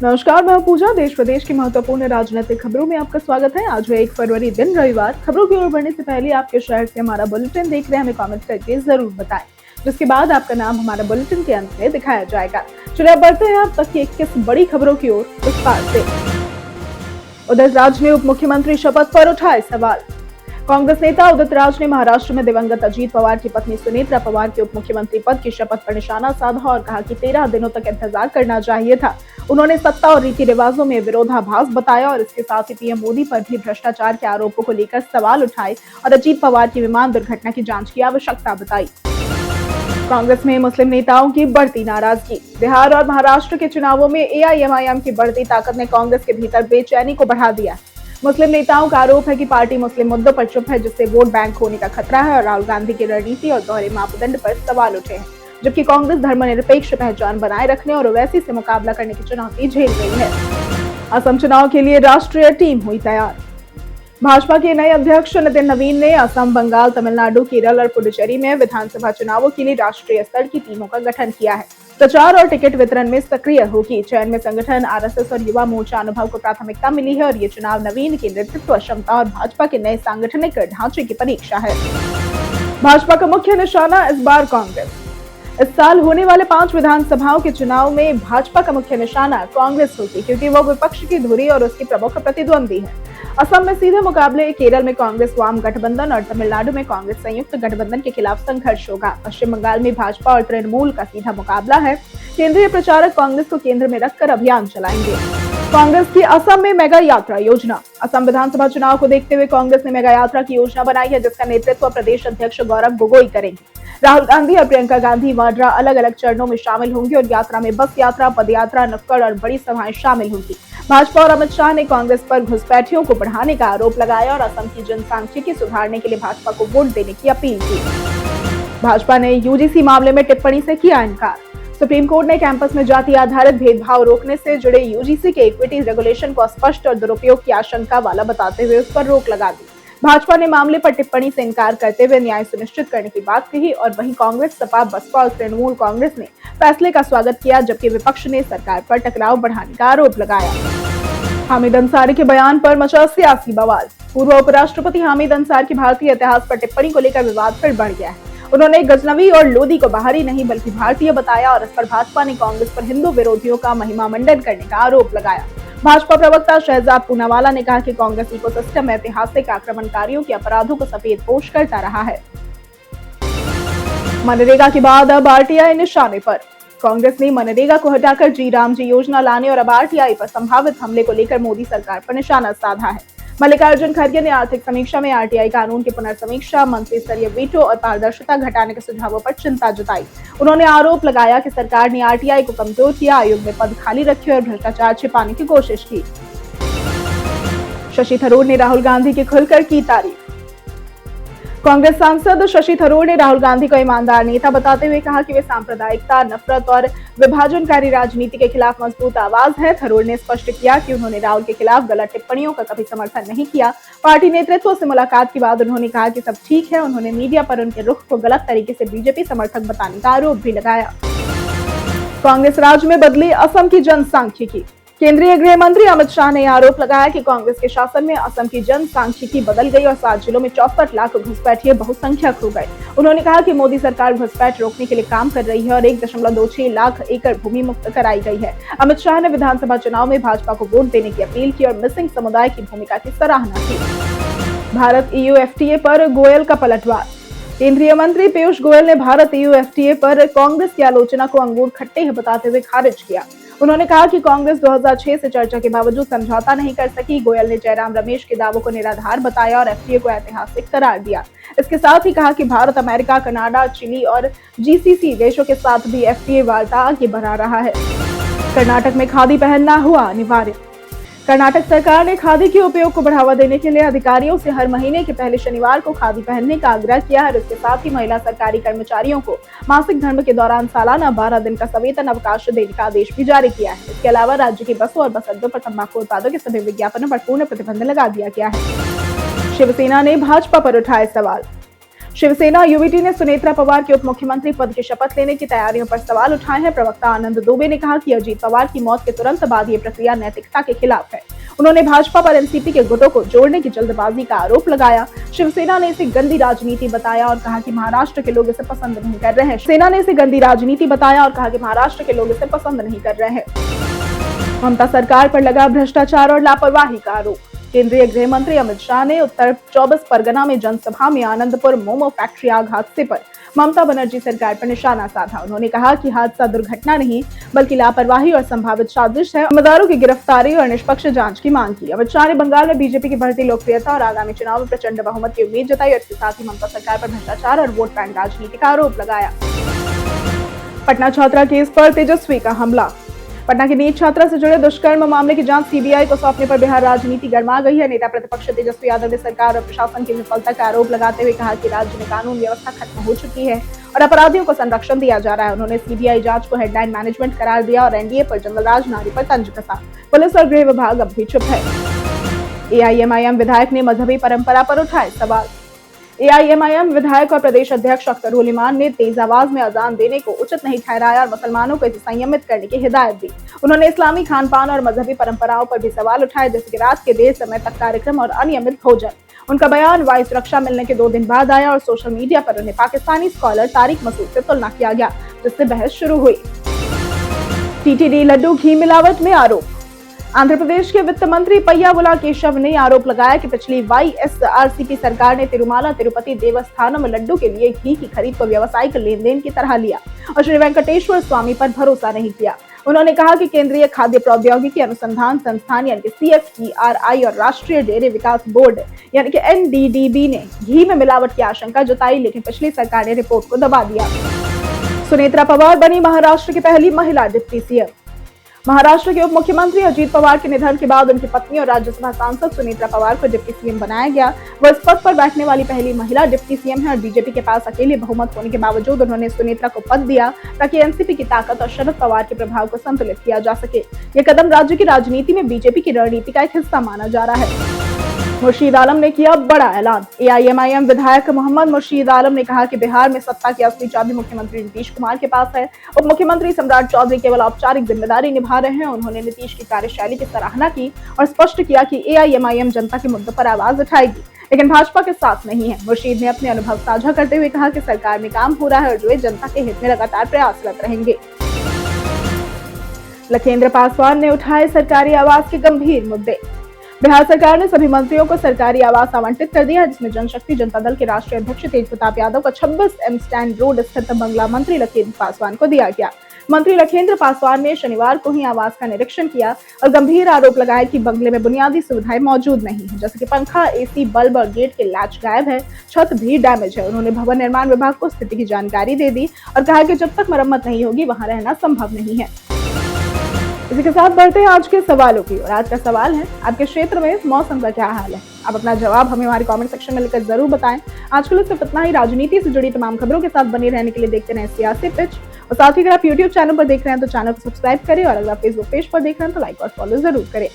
नमस्कार, मैं पूजा। देश प्रदेश की महत्वपूर्ण राजनीतिक खबरों में आपका स्वागत है। आज है 1 फरवरी, दिन रविवार। खबरों की ओर बढ़ने से पहले आपके शहर से हमारा बुलेटिन देख रहे हैं, हमें कमेंट करके जरूर बताएं, जिसके बाद आपका नाम हमारा बुलेटिन के अंत में दिखाया जाएगा। चलिए अब बढ़ते हैं अब तक की 21 बड़ी खबरों की ओर विस्तार से। उदित राज ने उप मुख्यमंत्री शपथ पर उठाए सवाल। कांग्रेस नेता उदित राज ने महाराष्ट्र में दिवंगत अजीत पवार की पत्नी सुनेत्रा पवार के उप मुख्यमंत्री पद की शपथ पर निशाना साधा और कहा कि 13 दिनों तक इंतजार करना चाहिए था। उन्होंने सत्ता और रीति रिवाजों में विरोधाभास बताया और इसके साथ ही पीएम मोदी पर भी भ्रष्टाचार के आरोपों को लेकर सवाल उठाए और अजीत पवार की विमान दुर्घटना की जांच की आवश्यकता बताई। कांग्रेस में मुस्लिम नेताओं की बढ़ती नाराजगी। बिहार और महाराष्ट्र के चुनावों में एआईएमआईएम की बढ़ती ताकत ने कांग्रेस के भीतर बेचैनी को बढ़ा दिया। मुस्लिम नेताओं का आरोप है कि पार्टी मुस्लिम मुद्दों पर चुप है, जिससे वोट बैंक होने का खतरा है और राहुल गांधी की रणनीति और दोहरे मापदंड पर सवाल उठे हैं, जबकि कांग्रेस धर्मनिरपेक्ष पहचान बनाए रखने और ओवैसी से मुकाबला करने की चुनौती झेल रही है। असम चुनाव के लिए राष्ट्रीय टीम हुई तैयार। भाजपा के नए अध्यक्ष नितिन नवीन ने असम, बंगाल, तमिलनाडु, केरल और पुडुचेरी में विधानसभा चुनावों के लिए राष्ट्रीय स्तर की टीमों का गठन किया है। प्रचार और टिकट वितरण में सक्रिय होगी। चयन में संगठन, आरएसएस और युवा मोर्चा अनुभव को प्राथमिकता मिली है और ये चुनाव नवीन की नेतृत्व क्षमता और भाजपा के नए सांगठनिक ढांचे की परीक्षा है। भाजपा का मुख्य निशाना इस बार कांग्रेस। इस साल होने वाले 5 विधानसभाओं के चुनाव में भाजपा का मुख्य निशाना कांग्रेस होगी, क्योंकि वो विपक्ष की धुरी और उसकी प्रमुख प्रतिद्वंदी है। असम में सीधे मुकाबले केरल में कांग्रेस वाम गठबंधन और तमिलनाडु में कांग्रेस संयुक्त गठबंधन के खिलाफ संघर्ष होगा। पश्चिम बंगाल में भाजपा और तृणमूल का सीधा मुकाबला है। केंद्रीय प्रचारक कांग्रेस को केंद्र में रखकर अभियान चलाएंगे। कांग्रेस की असम में मेगा यात्रा योजना। असम विधानसभा चुनाव को देखते हुए कांग्रेस ने मेगा यात्रा की योजना बनाई है, जिसका नेतृत्व प्रदेश अध्यक्ष गौरव गोगोई करेंगे। राहुल गांधी और प्रियंका गांधी वाड्रा अलग अलग चरणों में शामिल होंगे और यात्रा में बस यात्रा, पदयात्रा, नुक्कड़ और बड़ी सभाएं शामिल होंगी। भाजपा और अमित शाह ने कांग्रेस पर घुसपैठियों को बढ़ाने का आरोप लगाया और असम की जनसांख्यिकी सुधारने के लिए भाजपा को वोट देने की अपील की। भाजपा ने यूजीसी मामले में टिप्पणी से किया इनकार। सुप्रीम कोर्ट ने कैंपस में जाति आधारित भेदभाव रोकने से जुड़े यूजीसी के इक्विटी रेगुलेशन को अस्पष्ट और दुरुपयोग की आशंका वाला बताते हुए उस पर रोक लगा दी। भाजपा ने मामले पर टिप्पणी से इनकार करते हुए न्याय सुनिश्चित करने की बात कही और वहीं कांग्रेस, सपा, बसपा और तृणमूल कांग्रेस ने फैसले का स्वागत किया, जबकि विपक्ष ने सरकार पर टकराव बढ़ाने का आरोप लगाया। हामिद अंसारी के बयान पर मचा सियासी बवाल। पूर्व उपराष्ट्रपति हामिद अंसारी की भारतीय इतिहास पर टिप्पणी को लेकर विवाद फिर बढ़ गया है। उन्होंने गजनवी और लोदी को बाहरी नहीं बल्कि भारतीय बताया और इस पर भाजपा ने कांग्रेस पर हिंदू विरोधियों का महिमा मंडन करने का आरोप लगाया। भाजपा प्रवक्ता शहजाद पूनावाला ने कहा कि कांग्रेस इकोसिस्टम में ऐतिहासिक आक्रमणकारियों के अपराधों को सफेदपोश करता रहा है। मनरेगा के बाद अब आरटीआई निशाने पर। कांग्रेस ने मनरेगा को हटाकर जी राम जी योजना लाने और अब आरटीआई पर संभावित हमले को लेकर मोदी सरकार पर निशाना साधा है। मल्लिकार्जुन खड़गे ने आर्थिक समीक्षा में आरटीआई कानून की पुनर्समीक्षा, मंत्री स्तरीय वीटो और पारदर्शिता घटाने के सुझावों पर चिंता जताई। उन्होंने आरोप लगाया कि सरकार ने आरटीआई को कमजोर किया, आयोग में पद खाली रखे और भ्रष्टाचार छिपाने की कोशिश की। शशि थरूर ने राहुल गांधी की खुलकर की तारीफ। कांग्रेस सांसद शशि थरूर ने राहुल गांधी को ईमानदार नेता बताते हुए कहा कि वे सांप्रदायिकता, नफरत और विभाजनकारी राजनीति के खिलाफ मजबूत आवाज है। थरूर ने स्पष्ट किया कि उन्होंने राहुल के खिलाफ गलत टिप्पणियों का कभी समर्थन नहीं किया। पार्टी नेतृत्व से मुलाकात के बाद उन्होंने कहा कि सब ठीक है। उन्होंने मीडिया पर उनके रुख को गलत तरीके से बीजेपी समर्थक बताने का आरोप भी लगाया। कांग्रेस राज्य में बदली असम की जनसांख्यिकी। केंद्रीय गृह मंत्री अमित शाह ने आरोप लगाया कि कांग्रेस के शासन में असम की जनसांख्यिकी बदल गई और 7 जिलों में 64 लाख घुसपैठिए बहुसंख्यक हो गए। उन्होंने कहा कि मोदी सरकार घुसपैठ रोकने के लिए काम कर रही है और 1.26 लाख एकड़ भूमि मुक्त कराई गई है। अमित शाह ने विधानसभा चुनाव में भाजपा को वोट देने की अपील की और मिसिंग समुदाय की भूमिका की सराहना की। भारत EU FTA पर गोयल का पलटवार। केंद्रीय मंत्री पीयूष गोयल ने भारत EU FTA पर कांग्रेस की आलोचना को अंगूर खट्टे हैं बताते हुए खारिज किया। उन्होंने कहा कि कांग्रेस 2006 से चर्चा के बावजूद समझौता नहीं कर सकी। गोयल ने जयराम रमेश के दावों को निराधार बताया और FTA को ऐतिहासिक करार दिया। इसके साथ ही कहा कि भारत अमेरिका, कनाडा, चिली और GCC देशों के साथ भी FTA वार्ता आगे बढ़ा रहा है। कर्नाटक में खादी पहनना हुआ अनिवार्य। कर्नाटक सरकार ने खादी के उपयोग को बढ़ावा देने के लिए अधिकारियों से हर महीने के पहले शनिवार को खादी पहनने का आग्रह किया है। इसके साथ ही महिला सरकारी कर्मचारियों को मासिक धर्म के दौरान सालाना 12 दिन का सवेतन अवकाश देने का आदेश भी जारी किया है। इसके अलावा राज्य की बसों और बस अड्डों पर तंबाकू उत्पादों के सभी विज्ञापनों पर पूर्ण प्रतिबंध लगा दिया गया है। शिवसेना ने भाजपा पर उठाए सवाल। शिवसेना यूवीटी ने सुनेत्रा पवार के उप मुख्यमंत्री पद की शपथ लेने की तैयारियों पर सवाल उठाए हैं। प्रवक्ता आनंद दुबे ने कहा कि अजीत पवार की मौत के तुरंत बाद ये प्रक्रिया नैतिकता के खिलाफ है। उन्होंने भाजपा पर एनसीपी के गुटों को जोड़ने की जल्दबाजी का आरोप लगाया। शिवसेना ने इसे गंदी राजनीति बताया और कहा कि महाराष्ट्र के लोग इसे पसंद नहीं कर रहे हैं। सेना ने इसे गंदी राजनीति बताया और कहा कि महाराष्ट्र के लोग इसे पसंद नहीं कर रहे हैं। ममता सरकार पर लगा भ्रष्टाचार और लापरवाही का आरोप। केंद्रीय गृह मंत्री अमित शाह ने उत्तर 24 परगना में जनसभा में आनंदपुर मोमो फैक्ट्री आग हादसे पर ममता बनर्जी सरकार पर निशाना साधा। उन्होंने कहा कि हादसा दुर्घटना नहीं बल्कि लापरवाही और संभावित साजिश है। जिम्मेदारों की गिरफ्तारी और निष्पक्ष जांच की मांग की। अमित शाह ने बंगाल में बीजेपी की बढ़ती लोकप्रियता और आगामी चुनाव में प्रचंड बहुमत की उम्मीद जताई और इसके साथ ही ममता सरकार पर भ्रष्टाचार और वोट बैंक राजनीति का आरोप लगाया। पटना छात्रा केस पर तेजस्वी का हमला। पटना की नीट छात्रा से जुड़े दुष्कर्म मामले की जांच सीबीआई को सौंपने पर बिहार राजनीति गर्मा गई है। नेता प्रतिपक्ष तेजस्वी यादव ने सरकार और प्रशासन की विफलता का आरोप लगाते हुए कहा कि राज्य में कानून व्यवस्था खत्म हो चुकी है और अपराधियों को संरक्षण दिया जा रहा है। उन्होंने सीबीआई जांच को हेडलाइन मैनेजमेंट करार दिया और एनडीए पर जंगलराज नारी पर तंज कसा। पुलिस और गृह विभाग अब भी चुप है। एआईएमआईएम विधायक ने मजहबी परंपरा पर उठाए सवाल। एआईएमआईएम विधायक और प्रदेश अध्यक्ष अख्तर उल इमान ने तेज आवाज में अजान देने को उचित नहीं ठहराया और मुसलमानों को इसे संयमित करने की हिदायत दी। उन्होंने इस्लामी खान पान और मजहबी परंपराओं पर भी सवाल उठाए, जैसे कि रात के देर समय तक कार्यक्रम और अनियमित भोजन। उनका बयान वायु सुरक्षा मिलने के 2 दिन बाद आया और सोशल मीडिया पर उन्हें पाकिस्तानी स्कॉलर तारिक मसूद से तुलना किया गया, जिससे बहस शुरू हुई। टीटीडी लड्डू घी मिलावट में आरोप। आंध्र प्रदेश के वित्त मंत्री पय्यावुला केशव ने आरोप लगाया कि पिछली वाईएसआरसीपी सरकार ने तिरुमाला तिरुपति देवस्थानम लड्डू के लिए घी की खरीद को व्यावसायिक लेन देन की तरह लिया और श्री वेंकटेश्वर स्वामी पर भरोसा नहीं किया। उन्होंने कहा कि केंद्रीय खाद्य प्रौद्योगिकी अनुसंधान संस्थान यानी कि CFTRI और राष्ट्रीय डेयरी विकास बोर्ड यानी कि NDDB ने घी में मिलावट की आशंका जताई, लेकिन पिछली सरकार ने रिपोर्ट को दबा दिया। सुनेत्रा पवार बनी महाराष्ट्र की पहली महिला डिप्टी सीएम। महाराष्ट्र के उप मुख्यमंत्री अजीत पवार के निधन के बाद उनकी पत्नी और राज्यसभा सांसद सुनेत्रा पवार को डिप्टी सीएम बनाया गया। वह इस पद पर बैठने वाली पहली महिला डिप्टी सीएम है और बीजेपी के पास अकेले बहुमत होने के बावजूद उन्होंने सुनेत्रा को पद दिया ताकि एनसीपी की ताकत और शरद पवार के प्रभाव को संतुलित किया जा सके। यह कदम राज्य की राजनीति में बीजेपी की रणनीति का एक हिस्सा माना जा रहा है। मुर्शीद आलम ने किया बड़ा ऐलान। एआईएमआईएम विधायक मोहम्मद मुर्शीद आलम ने कहा कि बिहार में सत्ता की असली चाबी मुख्यमंत्री नीतीश कुमार के पास है। उप मुख्यमंत्री सम्राट चौधरी केवल औपचारिक जिम्मेदारी निभा रहे हैं। उन्होंने नीतीश की कार्यशैली की सराहना की और स्पष्ट किया कि एआईएमआईएम जनता के मुद्दों पर आवाज उठाएगी, लेकिन भाजपा के साथ नहीं है। मुर्शीद ने अपने अनुभव साझा करते हुए कहा कि सरकार में काम हो रहा है और जो जनता के हित में लगातार प्रयासरत रहेंगे। लखेंद्र पासवान ने उठाए सरकारी आवास के गंभीर मुद्दे। बिहार सरकार ने सभी मंत्रियों को सरकारी आवास आवंटित कर दिया, जिसमें जनशक्ति जनता दल के राष्ट्रीय अध्यक्ष तेज प्रताप यादव का 26 स्टैंड रोड स्थित बंगला मंत्री लखेंद्र पासवान को दिया गया। मंत्री लखेंद्र पासवान ने शनिवार को ही आवास का निरीक्षण किया और गंभीर आरोप लगाया कि बंगले में बुनियादी सुविधाएं मौजूद नहीं है, जैसे कि पंखा, एसी, बल्ब और गेट के लैच गायब है, छत भी डैमेज है। उन्होंने भवन निर्माण विभाग को स्थिति की जानकारी दे दी और कहा कि जब तक मरम्मत नहीं होगी वहां रहना संभव नहीं है। इसी के साथ बढ़ते हैं आज के सवालों की और आज का सवाल है, आपके क्षेत्र में मौसम का क्या हाल है? आप अपना जवाब हमें हमारे कमेंट सेक्शन में लिखकर जरूर बताएं। आज के लिए सिर्फ इतना ही। राजनीति से जुड़ी तमाम खबरों के साथ बने रहने के लिए देखते रहें सियासी पिच और साथ ही अगर आप यूट्यूब चैनल पर देख रहे हैं तो चैनल को सब्सक्राइब करें और अगर आप फेसबुक पेज पर देख रहे हैं तो लाइक और फॉलो जरूर करें।